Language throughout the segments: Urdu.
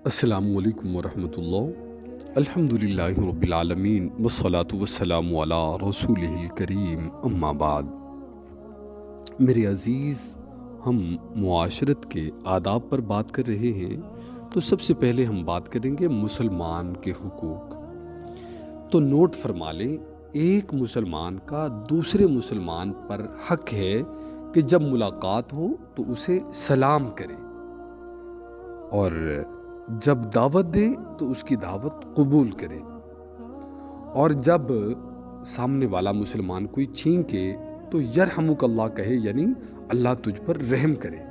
السلام علیکم ورحمۃ اللہ۔ الحمدللہ رب العالمین والصلاة والسلام علی رسولہ الکریم، اما بعد۔ میرے عزیز، ہم معاشرت کے آداب پر بات کر رہے ہیں، تو سب سے پہلے ہم بات کریں گے مسلمان کے حقوق۔ تو نوٹ فرما لیں، ایک مسلمان کا دوسرے مسلمان پر حق ہے کہ جب ملاقات ہو تو اسے سلام کرے، اور جب دعوت دے تو اس کی دعوت قبول کرے، اور جب سامنے والا مسلمان کوئی چھینکے تو یرحمک اللہ کہے، یعنی اللہ تجھ پر رحم کرے۔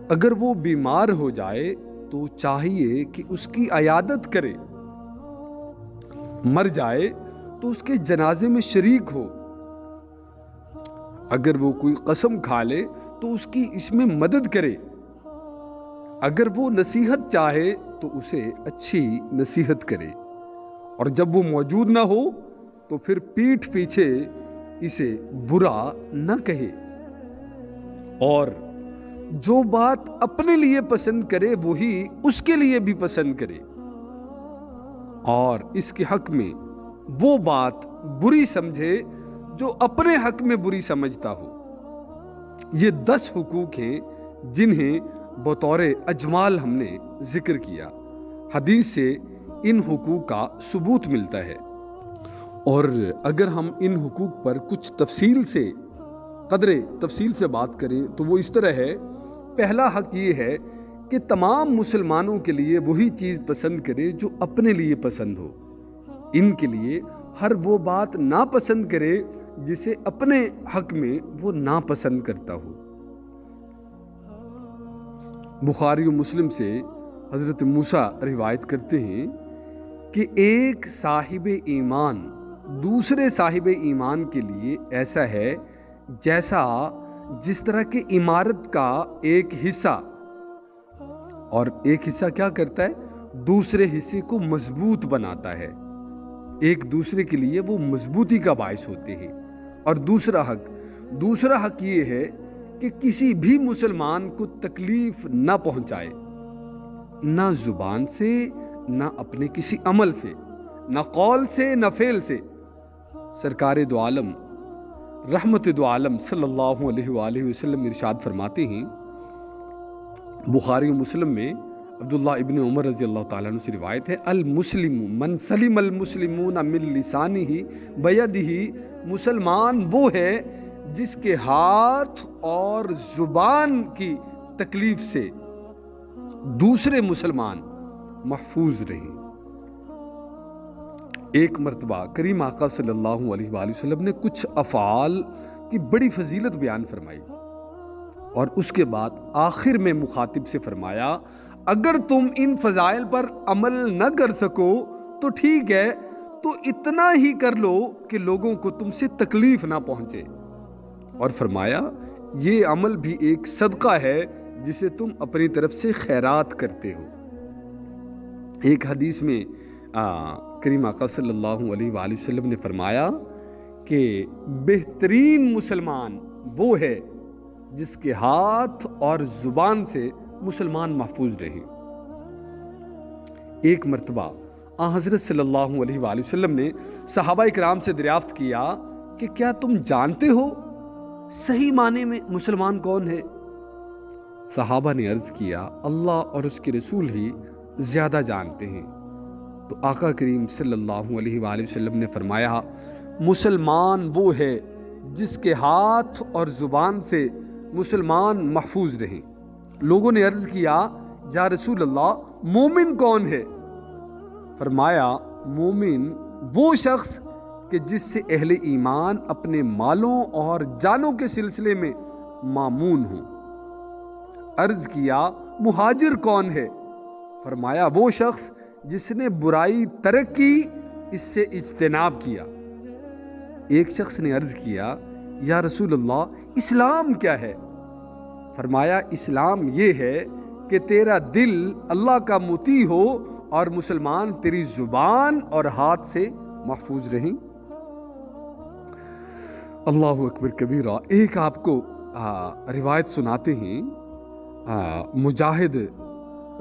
اگر وہ بیمار ہو جائے تو چاہیے کہ اس کی عیادت کرے، مر جائے تو اس کے جنازے میں شریک ہو، اگر وہ کوئی قسم کھا لے تو اس کی اس میں مدد کرے، اگر وہ نصیحت چاہے تو اسے اچھی نصیحت کرے، اور جب وہ موجود نہ ہو تو پھر پیٹھ پیچھے اسے برا نہ کہے، اور جو بات اپنے لیے پسند کرے وہی اس کے لیے بھی پسند کرے، اور اس کے حق میں وہ بات بری سمجھے جو اپنے حق میں بری سمجھتا ہو۔ یہ 10 حقوق ہیں جنہیں بطور اجمال ہم نے ذکر کیا۔ حدیث سے ان حقوق کا ثبوت ملتا ہے، اور اگر ہم ان حقوق پر کچھ قدر تفصیل سے بات کریں تو وہ اس طرح ہے۔ پہلا حق یہ ہے کہ تمام مسلمانوں کے لیے وہی چیز پسند کرے جو اپنے لیے پسند ہو، ان کے لیے ہر وہ بات ناپسند کرے جسے اپنے حق میں وہ ناپسند کرتا ہو۔ بخاری و مسلم سے حضرت موسیٰ روایت کرتے ہیں کہ ایک صاحب ایمان دوسرے صاحب ایمان کے لیے ایسا ہے جس طرح کہ عمارت کا ایک حصہ، اور ایک حصہ کیا کرتا ہے؟ دوسرے حصے کو مضبوط بناتا ہے، ایک دوسرے کے لیے وہ مضبوطی کا باعث ہوتے ہیں۔ اور دوسرا حق یہ ہے کہ کسی بھی مسلمان کو تکلیف نہ پہنچائے، نہ زبان سے، نہ اپنے کسی عمل سے، نہ قول سے، نہ فعل سے۔ سرکار دو عالم رحمت دو عالم صلی اللہ علیہ وآلہ وسلم ارشاد فرماتے ہیں، بخاری و مسلم میں عبداللہ ابن عمر رضی اللہ تعالیٰ عنہ سے روایت ہے، المسلم من سلم المسلمون من لسانہ بیدہ، مسلمان وہ ہے جس کے ہاتھ اور زبان کی تکلیف سے دوسرے مسلمان محفوظ رہیں۔ ایک مرتبہ کریم آقا صلی اللہ علیہ وآلہ وسلم نے کچھ افعال کی بڑی فضیلت بیان فرمائی، اور اس کے بعد آخر میں مخاطب سے فرمایا، اگر تم ان فضائل پر عمل نہ کر سکو تو ٹھیک ہے، تو اتنا ہی کر لو کہ لوگوں کو تم سے تکلیف نہ پہنچے، اور فرمایا یہ عمل بھی ایک صدقہ ہے جسے تم اپنی طرف سے خیرات کرتے ہو۔ ایک حدیث میں کریم آقا صلی اللہ علیہ وآلہ وسلم نے فرمایا کہ بہترین مسلمان وہ ہے جس کے ہاتھ اور زبان سے مسلمان محفوظ رہیں۔ ایک مرتبہ حضرت صلی اللہ علیہ وآلہ وسلم نے صحابہ اکرام سے دریافت کیا کہ کیا تم جانتے ہو صحیح معنی میں مسلمان کون ہے؟ صحابہ نے عرض کیا، اللہ اور اس کے رسول ہی زیادہ جانتے ہیں۔ تو آقا کریم صلی اللہ علیہ وآلہ وسلم نے فرمایا، مسلمان وہ ہے جس کے ہاتھ اور زبان سے مسلمان محفوظ رہیں۔ لوگوں نے عرض کیا، یا رسول اللہ مومن کون ہے؟ فرمایا، مومن وہ شخص کہ جس سے اہل ایمان اپنے مالوں اور جانوں کے سلسلے میں مامون ہوں۔ عرض کیا، مہاجر کون ہے؟ فرمایا، وہ شخص جس نے برائی ترک کی، اس سے اجتناب کیا۔ ایک شخص نے عرض کیا، یا رسول اللہ اسلام کیا ہے؟ فرمایا، اسلام یہ ہے کہ تیرا دل اللہ کا مطیع ہو اور مسلمان تیری زبان اور ہاتھ سے محفوظ رہیں۔ اللہ اکبر کبیرہ۔ ایک آپ کو روایت سناتے ہیں، مجاہد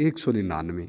199।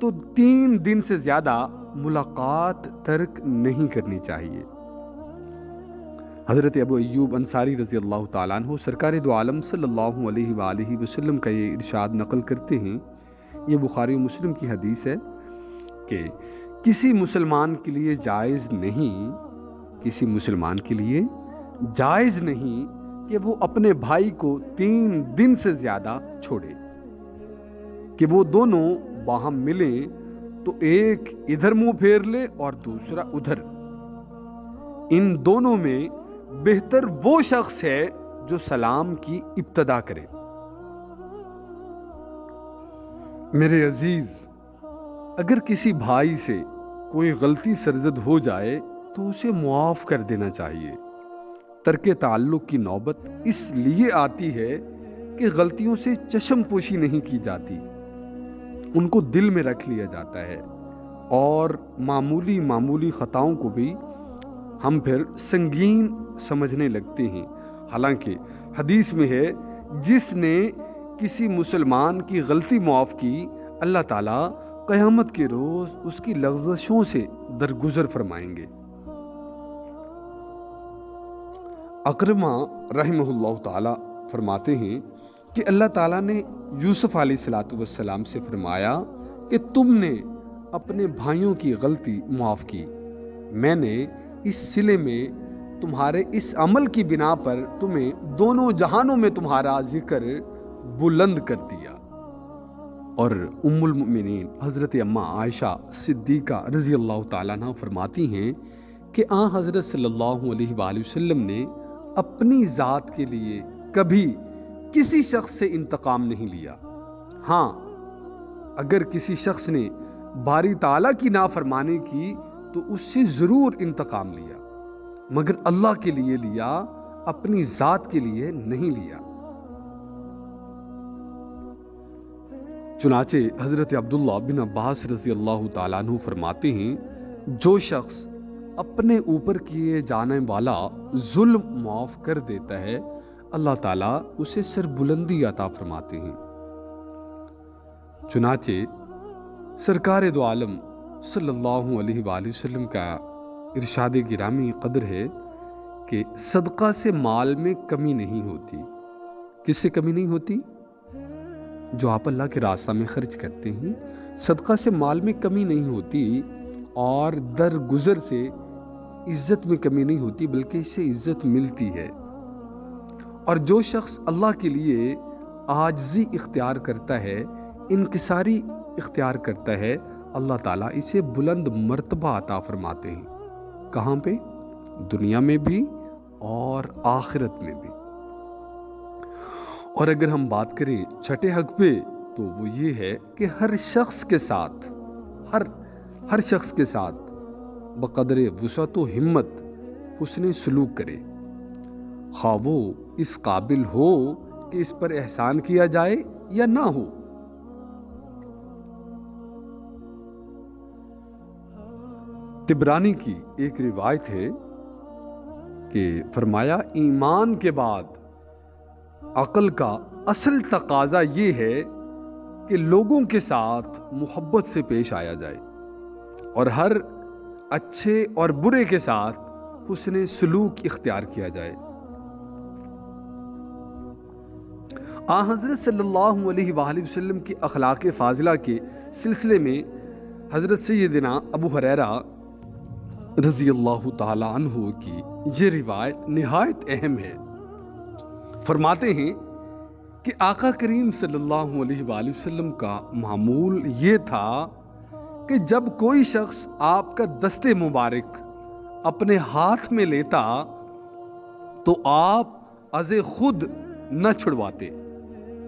تو 3 دن سے زیادہ ملاقات ترک نہیں کرنی چاہیے۔ حضرت ابو ایوب انصاری رضی اللہ تعالیٰ عنہ سرکار دو عالم صلی اللہ علیہ وآلہ وسلم کا یہ ارشاد نقل کرتے ہیں، یہ بخاری و مسلم کی حدیث ہے کہ کسی مسلمان کے لیے جائز نہیں کہ وہ اپنے بھائی کو 3 دن سے زیادہ چھوڑے، کہ وہ دونوں باہم ملیں تو ایک ادھر منہ پھیر لے اور دوسرا ادھر۔ ان دونوں میں بہتر وہ شخص ہے جو سلام کی ابتدا کرے۔ میرے عزیز، اگر کسی بھائی سے کوئی غلطی سرزد ہو جائے تو اسے معاف کر دینا چاہیے۔ ترک تعلق کی نوبت اس لیے آتی ہے کہ غلطیوں سے چشم پوشی نہیں کی جاتی، ان کو دل میں رکھ لیا جاتا ہے، اور معمولی خطاؤں کو بھی ہم پھر سنگین سمجھنے لگتے ہیں۔ حالانکہ حدیث میں ہے، جس نے کسی مسلمان کی غلطی معاف کی، اللہ تعالیٰ قیامت کے روز اس کی لغزشوں سے درگزر فرمائیں گے۔ اکرمہ رحمہ اللہ تعالیٰ فرماتے ہیں کہ اللہ تعالیٰ نے یوسف علیہ السلام سے فرمایا کہ تم نے اپنے بھائیوں کی غلطی معاف کی، میں نے اس صلے میں تمہارے اس عمل کی بنا پر تمہیں دونوں جہانوں میں تمہارا ذکر بلند کر دیا۔ اور ام المؤمنین حضرت اماں عائشہ صدیقہ رضی اللہ تعالیٰ عنہ فرماتی ہیں کہ حضرت صلی اللہ علیہ وآلہ وسلم نے اپنی ذات کے لیے کبھی کسی شخص سے انتقام نہیں لیا۔ ہاں، اگر کسی شخص نے باری تعالیٰ کی نافرمانی کی تو اس سے ضرور انتقام لیا، مگر اللہ کے لیے لیا، اپنی ذات کے لیے نہیں لیا۔ چنانچہ حضرت عبداللہ بن عباس رضی اللہ تعالیٰ عنہ فرماتے ہیں، جو شخص اپنے اوپر کیے جانے والا ظلم معاف کر دیتا ہے، اللہ تعالیٰ اسے سربلندی عطا فرماتے ہیں۔ چنانچہ سرکار دو عالم صلی اللہ علیہ وآلہ وسلم کا ارشاد گرامی قدر ہے کہ صدقہ سے مال میں کمی نہیں ہوتی۔ کس سے کمی نہیں ہوتی؟ جو آپ اللہ کے راستہ میں خرچ کرتے ہیں، صدقہ سے مال میں کمی نہیں ہوتی، اور درگزر سے عزت میں کمی نہیں ہوتی، بلکہ اس سے عزت ملتی ہے۔ اور جو شخص اللہ کے لیے عاجزی اختیار کرتا ہے، انکساری اختیار کرتا ہے، اللہ تعالیٰ اسے بلند مرتبہ عطا فرماتے ہیں۔ کہاں پہ؟ دنیا میں بھی اور آخرت میں بھی۔ اور اگر ہم بات کریں چھٹے حق پہ، تو وہ یہ ہے کہ ہر شخص کے ساتھ بقدر وسعت و ہمت حسن سلوک کرے، خواہ وہ اس قابل ہو کہ اس پر احسان کیا جائے یا نہ ہو۔ طبرانی کی ایک روایت ہے کہ فرمایا، ایمان کے بعد عقل کا اصل تقاضا یہ ہے کہ لوگوں کے ساتھ محبت سے پیش آیا جائے، اور ہر اچھے اور برے کے ساتھ حسن سلوک اختیار کیا جائے۔ حضرت صلی اللہ علیہ وآلہ وسلم کی اخلاق فاضلہ کے سلسلے میں حضرت سیدنا ابو ہریرہ رضی اللہ تعالی عنہ کی یہ روایت نہایت اہم ہے۔ فرماتے ہیں کہ آقا کریم صلی اللہ علیہ وآلہ وسلم کا معمول یہ تھا کہ جب کوئی شخص آپ کا دست مبارک اپنے ہاتھ میں لیتا تو آپ از خود نہ چھڑواتے،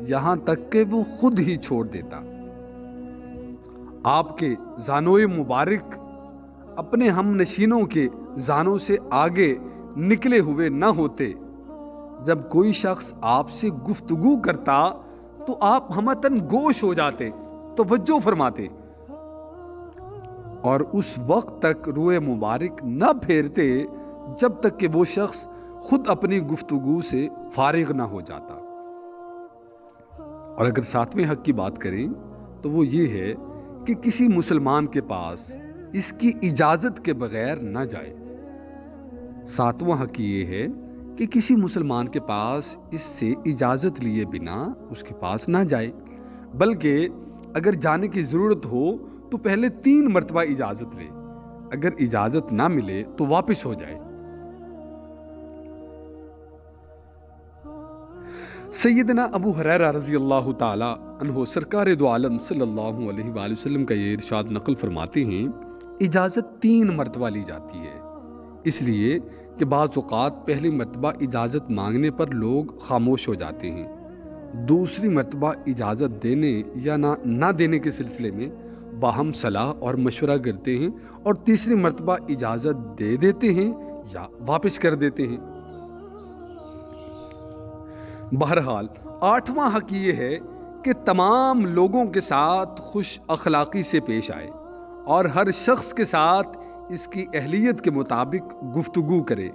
یہاں تک کہ وہ خود ہی چھوڑ دیتا۔ آپ کے زانوئے مبارک اپنے ہم نشینوں کے زانوں سے آگے نکلے ہوئے نہ ہوتے۔ جب کوئی شخص آپ سے گفتگو کرتا تو آپ ہمتن گوش ہو جاتے، توجہ فرماتے، اور اس وقت تک روئے مبارک نہ پھیرتے جب تک کہ وہ شخص خود اپنی گفتگو سے فارغ نہ ہو جاتا۔ اور اگر ساتویں حق کی بات کریں تو وہ یہ ہے کہ کسی مسلمان کے پاس اس کی اجازت کے بغیر نہ جائے۔ ساتواں حق یہ ہے کہ کسی مسلمان کے پاس اس سے اجازت لیے بنا اس کے پاس نہ جائے، بلکہ اگر جانے کی ضرورت ہو تو پہلے 3 مرتبہ اجازت لے، اگر اجازت نہ ملے تو واپس ہو جائے۔ سیدنا ابو ہریرہ رضی اللہ تعالی عنہ سرکار دو عالم صلی اللہ علیہ وآلہ وسلم کا یہ ارشاد نقل فرماتے ہیں، اجازت 3 مرتبہ لی جاتی ہے، اس لیے کہ بعض اوقات پہلی مرتبہ اجازت مانگنے پر لوگ خاموش ہو جاتے ہیں، دوسری مرتبہ اجازت دینے یا نہ دینے کے سلسلے میں باہم صلاح اور مشورہ کرتے ہیں، اور تیسری مرتبہ اجازت دے دیتے ہیں یا واپس کر دیتے ہیں۔ بہرحال 8واں حق یہ ہے کہ تمام لوگوں کے ساتھ خوش اخلاقی سے پیش آئے اور ہر شخص کے ساتھ اس کی اہلیت کے مطابق گفتگو کرے۔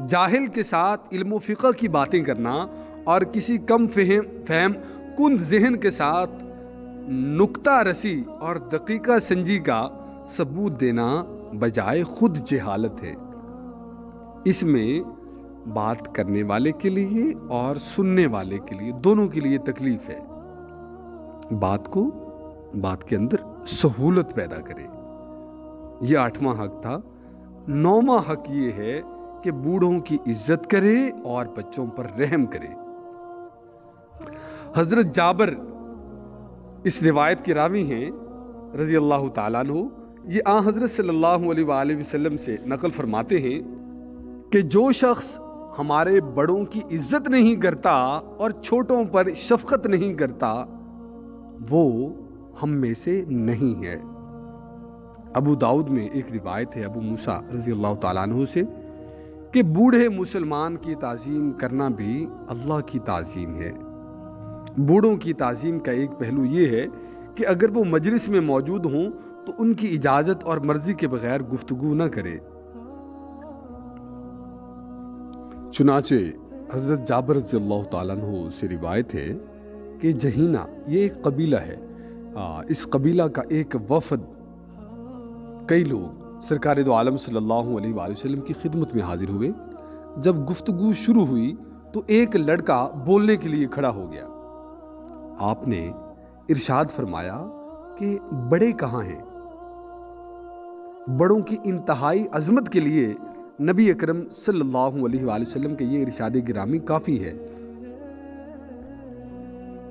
جاہل کے ساتھ علم و فقہ کی باتیں کرنا اور کسی کم فہم کند ذہن کے ساتھ نکتہ رسی اور دقیقہ سنجی کا ثبوت دینا بجائے خود جہالت ہے۔ اس میں بات کرنے والے کے لیے اور سننے والے کے لیے دونوں کے لیے تکلیف ہے۔ بات کے اندر سہولت پیدا کرے، یہ 8واں حق تھا۔ 9واں حق یہ ہے کہ بوڑھوں کی عزت کرے اور بچوں پر رحم کرے۔ حضرت جابر اس روایت کے راوی ہیں رضی اللہ تعالیٰ عنہ، یہ آن حضرت صلی اللہ علیہ وآلہ وسلم سے نقل فرماتے ہیں کہ جو شخص ہمارے بڑوں کی عزت نہیں کرتا اور چھوٹوں پر شفقت نہیں کرتا وہ ہم میں سے نہیں ہے۔ ابو داؤد میں ایک روایت ہے ابو موسیٰ رضی اللہ تعالیٰ عنہ سے کہ بوڑھے مسلمان کی تعظیم کرنا بھی اللہ کی تعظیم ہے۔ بوڑھوں کی تعظیم کا ایک پہلو یہ ہے کہ اگر وہ مجلس میں موجود ہوں تو ان کی اجازت اور مرضی کے بغیر گفتگو نہ کرے۔ چنانچہ حضرت جابر رضی اللہ تعالیٰ عنہ سے روایت ہے کہ جہینہ یہ ایک قبیلہ ہے، اس قبیلہ کا ایک وفد کئی لوگ سرکار دو عالم صلی اللہ علیہ وآلہ وسلم کی خدمت میں حاضر ہوئے۔ جب گفتگو شروع ہوئی تو ایک لڑکا بولنے کے لیے کھڑا ہو گیا۔ آپ نے ارشاد فرمایا کہ بڑے کہاں ہیں؟ بڑوں کی انتہائی عظمت کے لیے نبی اکرم صلی اللہ علیہ وآلہ وسلم کے یہ ارشاد گرامی کافی ہے۔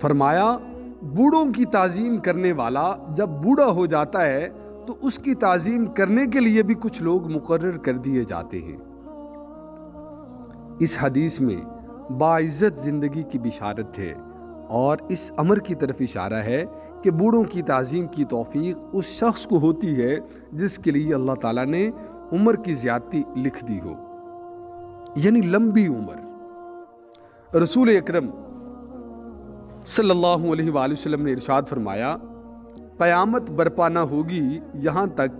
فرمایا بوڑھوں کی تعظیم کرنے والا جب بوڑھا ہو جاتا ہے تو اس کی تعظیم کرنے کے لیے بھی کچھ لوگ مقرر کر دیے جاتے ہیں۔ اس حدیث میں باعزت زندگی کی بشارت ہے اور اس امر کی طرف اشارہ ہے کہ بوڑھوں کی تعظیم کی توفیق اس شخص کو ہوتی ہے جس کے لیے اللہ تعالیٰ نے عمر کی زیادتی لکھ دی ہو، یعنی لمبی عمر۔ رسول اکرم صلی اللہ علیہ وآلہ وسلم نے ارشاد فرمایا قیامت برپا نہ ہوگی یہاں تک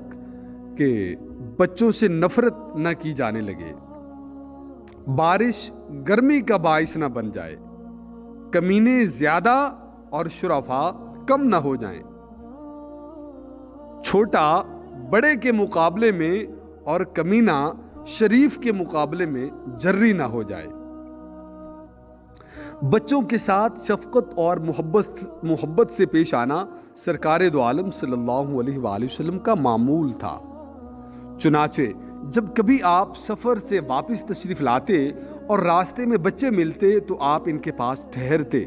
کہ بچوں سے نفرت نہ کی جانے لگے، بارش گرمی کا باعث نہ بن جائے، کمینے زیادہ اور شرفا کم نہ ہو جائیں، چھوٹا بڑے کے مقابلے میں اور کمینہ شریف کے مقابلے میں جری نہ ہو جائے۔ بچوں کے ساتھ شفقت اور محبت سے پیش آنا سرکار دو عالم صلی اللہ علیہ وآلہ وسلم کا معمول تھا۔ چنانچہ جب کبھی آپ سفر سے واپس تشریف لاتے اور راستے میں بچے ملتے تو آپ ان کے پاس ٹھہرتے،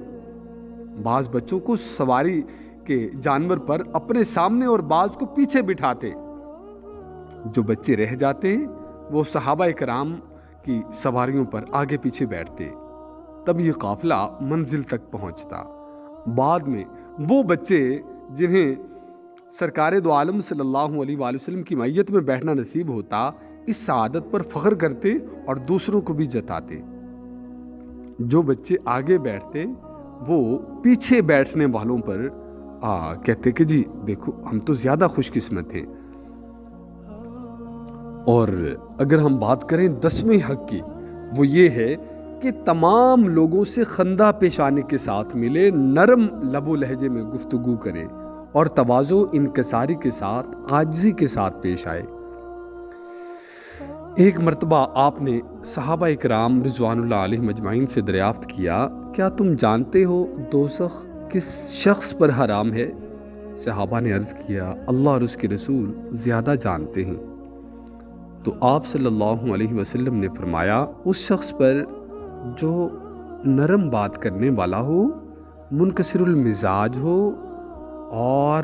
بعض بچوں کو سواری کے جانور پر اپنے سامنے اور بعض کو پیچھے بٹھاتے۔ جو بچے رہ جاتے وہ صحابہ کرام کی سواریوں پر آگے پیچھے بیٹھتے، تب یہ قافلہ منزل تک پہنچتا۔ بعد میں وہ بچے جنہیں سرکار دو عالم صلی اللہ علیہ وآلہ وسلم کی معیت میں بیٹھنا نصیب ہوتا اس سعادت پر فخر کرتے اور دوسروں کو بھی جتاتے۔ جو بچے آگے بیٹھتے وہ پیچھے بیٹھنے والوں پر کہتے کہ جی دیکھو ہم تو زیادہ خوش قسمت ہیں۔ اور اگر ہم بات کریں 10ویں حق کی، وہ یہ ہے کہ تمام لوگوں سے خندہ پیش آنے کے ساتھ ملے، نرم لب و لہجے میں گفتگو کرے اور تواضع انکساری کے ساتھ عاجزی کے ساتھ پیش آئے۔ ایک مرتبہ آپ نے صحابہ اکرام رضوان اللہ علیہ مجمعین سے دریافت کیا، کیا تم جانتے ہو دوزخ کس شخص پر حرام ہے؟ صحابہ نے عرض کیا، اللہ اور اس کے رسول زیادہ جانتے ہیں۔ تو آپ صلی اللہ علیہ وسلم نے فرمایا، اس شخص پر جو نرم بات کرنے والا ہو، منکسر المزاج ہو اور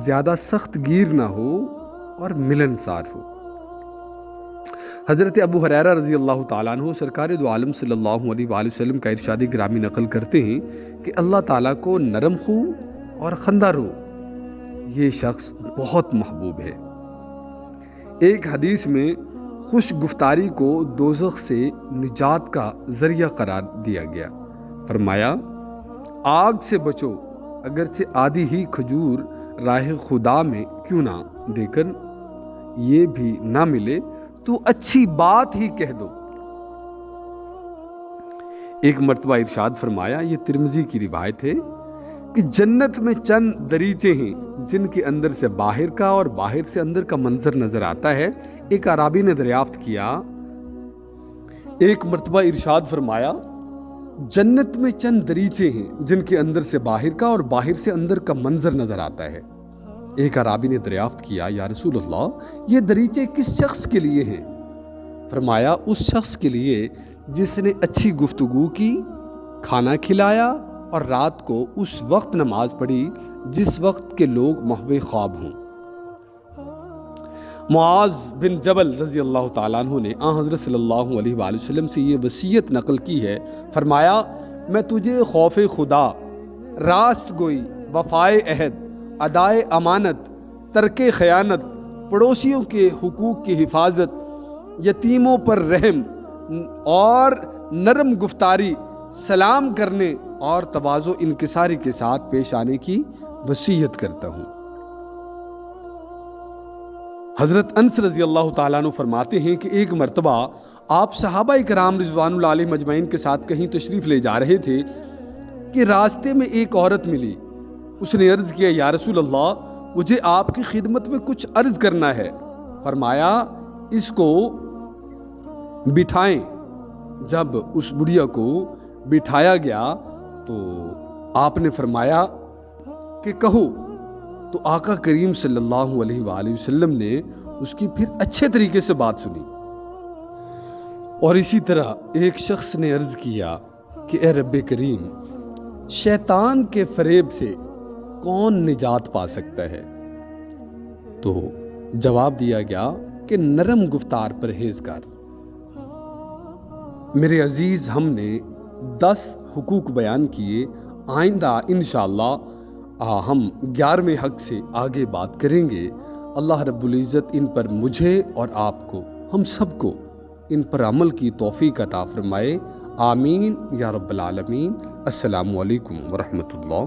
زیادہ سخت گیر نہ ہو اور ملنسار ہو۔ حضرت ابو ہریرہ رضی اللہ تعالیٰ عنہ سرکار دو عالم صلی اللہ علیہ وآلہ وسلم کا ارشاد گرامی نقل کرتے ہیں کہ اللہ تعالیٰ کو نرم خو اور خندہ رو یہ شخص بہت محبوب ہے۔ ایک حدیث میں خوش گفتاری کو دوزخ سے نجات کا ذریعہ قرار دیا گیا۔ فرمایا، آگ سے بچو، اگرچہ آدھی ہی کھجور راہ خدا میں کیوں نہ دے کر یہ بھی نہ ملے تو اچھی بات ہی کہہ دو۔ ایک مرتبہ ارشاد فرمایا، یہ ترمذی کی روایت ہے کہ جنت میں چند دریچے ہیں جن کے اندر سے باہر کا اور باہر سے اندر کا منظر نظر آتا ہے۔ ایک اعرابی نے دریافت کیا، ایک مرتبہ ارشاد فرمایا، جنت میں چند دریچے ہیں جن کے اندر سے باہر کا اور باہر سے اندر کا منظر نظر آتا ہے۔ ایک اعرابی نے دریافت کیا، یا رسول اللہ، یہ دریچے کس شخص کے لیے ہیں؟ فرمایا، اس شخص کے لیے جس نے اچھی گفتگو کی، کھانا کھلایا اور رات کو اس وقت نماز پڑھی جس وقت کے لوگ محو خواب ہوں۔ معاذ بن جبل رضی اللہ تعالیٰ عنہ نے حضرت صلی اللہ علیہ وآلہ وسلم سے یہ وصیت نقل کی ہے۔ فرمایا، میں تجھے خوف خدا، راست گوئی، وفائے عہد، ادائے امانت، ترک خیانت، پڑوسیوں کے حقوق کی حفاظت، یتیموں پر رحم اور نرم گفتاری، سلام کرنے اور تواضع انکساری کے ساتھ پیش آنے کی وصیت کرتا ہوں۔ حضرت انس رضی اللہ تعالیٰ عنہ فرماتے ہیں کہ ایک مرتبہ آپ صحابہ کرام رضوان اللہ علیہ مجمعین کے ساتھ کہیں تشریف لے جا رہے تھے کہ راستے میں ایک عورت ملی۔ اس نے عرض کیا، یا رسول اللہ، مجھے آپ کی خدمت میں کچھ عرض کرنا ہے۔ فرمایا، اس کو بٹھائیں۔ جب اس بڑھیا کو بٹھایا گیا تو آپ نے فرمایا کہ کہو، تو آقا کریم صلی اللہ علیہ وآلہ وسلم نے اس کی پھر اچھے طریقے سے بات سنی۔ اور اسی طرح ایک شخص نے عرض کیا کہ اے رب کریم، شیطان کے فریب سے کون نجات پا سکتا ہے؟ تو جواب دیا گیا کہ نرم گفتار پرہیزگار۔ میرے عزیز، ہم نے 10 حقوق بیان کیے۔ آئندہ انشاءاللہ ہم 11ویں حق سے آگے بات کریں گے۔ اللہ رب العزت ان پر مجھے اور آپ کو، ہم سب کو ان پر عمل کی توفیق عطا فرمائے۔ آمین یا رب العالمین۔ السلام علیکم ورحمۃ اللہ۔